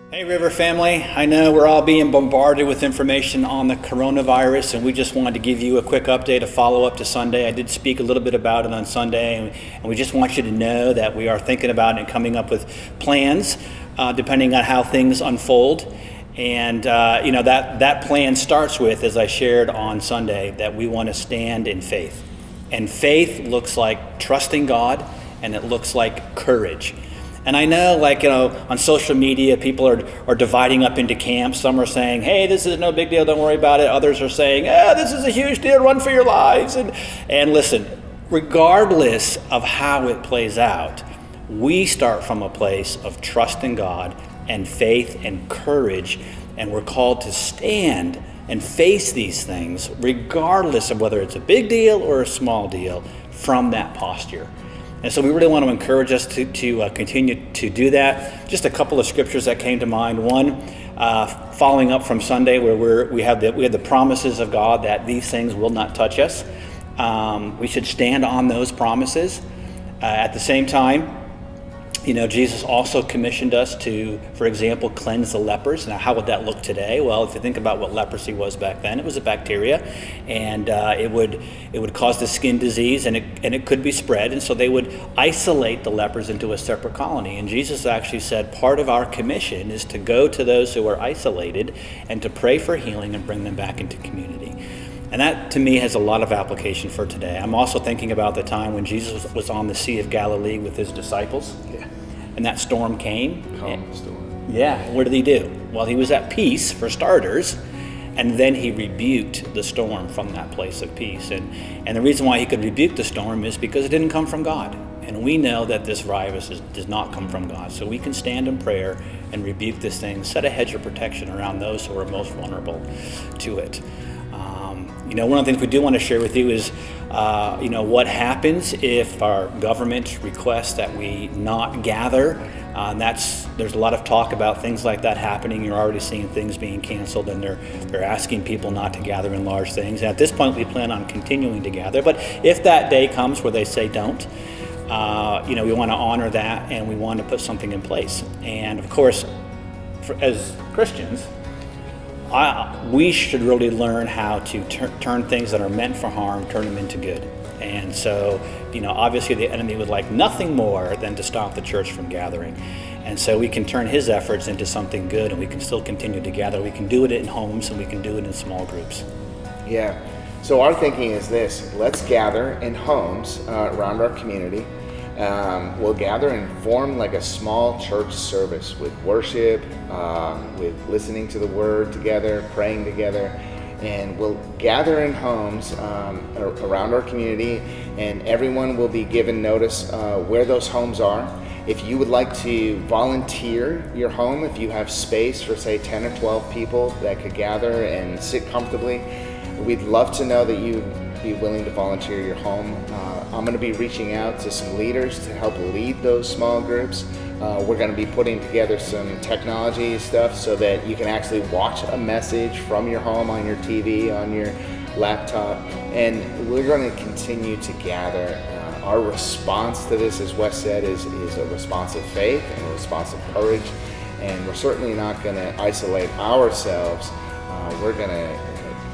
Hey River family, I know we're all being bombarded with information on the coronavirus, and we just wanted to give you a quick update, a follow-up to Sunday. I did speak a little bit about it on Sunday, and we just want you to know that we are thinking about it and coming up with plans depending on how things unfold. And that plan starts with, as I shared on Sunday, that we want to stand in faith. And faith looks like trusting God, and it looks like courage. And I know, on social media, people are dividing up into camps. Some are saying, hey, this is no big deal, don't worry about it. Others are saying, this is a huge deal, run for your lives. And listen, regardless of how it plays out, we start from a place of trust in God and faith and courage, and we're called to stand and face these things, regardless of whether it's a big deal or a small deal, from that posture. And so we really want to encourage us to continue to do that. Just a couple of scriptures that came to mind. One, following up from Sunday, where we have the promises of God that these things will not touch us. We should stand on those promises. At the same time, Jesus also commissioned us to, for example, cleanse the lepers. Now, how would that look today? Well, if you think about what leprosy was back then, it was a bacteria, and it would cause the skin disease, and it could be spread. And so they would isolate the lepers into a separate colony. And Jesus actually said part of our commission is to go to those who are isolated and to pray for healing and bring them back into community. And that, to me, has a lot of application for today. I'm also thinking about the time when Jesus was on the Sea of Galilee with his disciples. Yeah. And that storm came. Calm storm. Yeah. What did he do? Well, he was at peace, for starters, and then he rebuked the storm from that place of peace. And the reason why he could rebuke the storm is because it didn't come from God. And we know that this virus does not come from God. So we can stand in prayer and rebuke this thing, set a hedge of protection around those who are most vulnerable to it. One of the things we do want to share with you is, what happens if our government requests that we not gather. There's a lot of talk about things like that happening. You're already seeing things being canceled, and they're asking people not to gather in large things. And at this point, we plan on continuing to gather. But if that day comes where they say don't, we want to honor that, and we want to put something in place. And of course, as Christians, we should really learn how to turn things that are meant for harm, turn them into good. And so, obviously the enemy would like nothing more than to stop the church from gathering. And so we can turn his efforts into something good, and we can still continue to gather. We can do it in homes, and we can do it in small groups. Yeah. So our thinking is this: let's gather in homes around our community. We'll gather and form like a small church service with worship, with listening to the word together, praying together, and we'll gather in homes around our community, and everyone will be given notice where those homes are. If you would like to volunteer your home, if you have space for say 10 or 12 people that could gather and sit comfortably, we'd love to know that you be willing to volunteer your home. I'm going to be reaching out to some leaders to help lead those small groups. We're going to be putting together some technology stuff so that you can actually watch a message from your home on your TV, on your laptop, and we're going to continue to gather. Our response to this, as Wes said, is a response of faith and a response of courage, and we're certainly not going to isolate ourselves. We're going to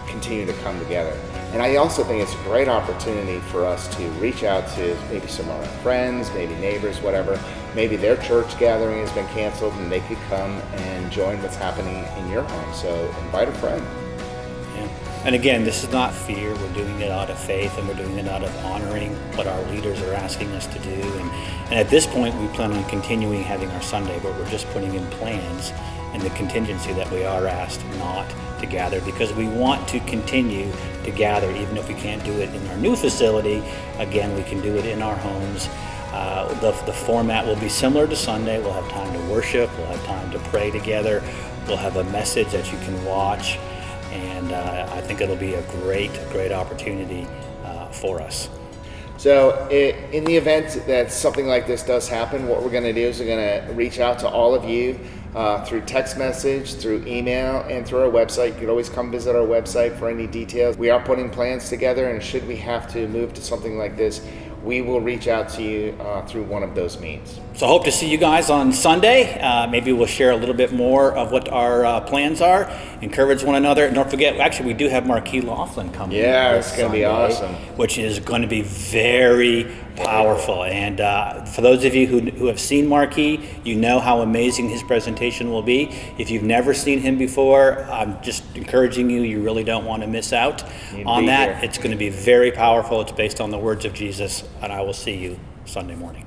continue to come together. And I also think it's a great opportunity for us to reach out to maybe some of our friends, maybe neighbors, whatever. Maybe their church gathering has been canceled and they could come and join what's happening in your home. So invite a friend. Yeah. And again, this is not fear. We're doing it out of faith, and we're doing it out of honoring what our leaders are asking us to do. And at this point, we plan on continuing having our Sunday, but we're just putting in plans in the contingency that we are asked not to gather, because we want to continue to gather even if we can't do it in our new facility. Again, we can do it in our homes. The format will be similar to Sunday. We'll have time to worship, we'll have time to pray together, we'll have a message that you can watch, and I think it'll be a great opportunity for us. So in the event that something like this does happen, what we're going to do is we're going to reach out to all of you through text message, through email, and through our website. You can always come visit our website for any details. We are putting plans together, and should we have to move to something like this, we will reach out to you through one of those means. So I hope to see you guys on Sunday. Maybe we'll share a little bit more of what our plans are. Encourage one another. And don't forget, actually, we do have Marquis Laughlin coming. Yeah, this it's going to be Sunday, awesome. Which is going to be very powerful. And for those of you who have seen Marquis, you know how amazing his presentation will be. If you've never seen him before, I'm just encouraging you. You really don't want to miss out on that. Here. It's going to be very powerful. It's based on the words of Jesus. And I will see you Sunday morning.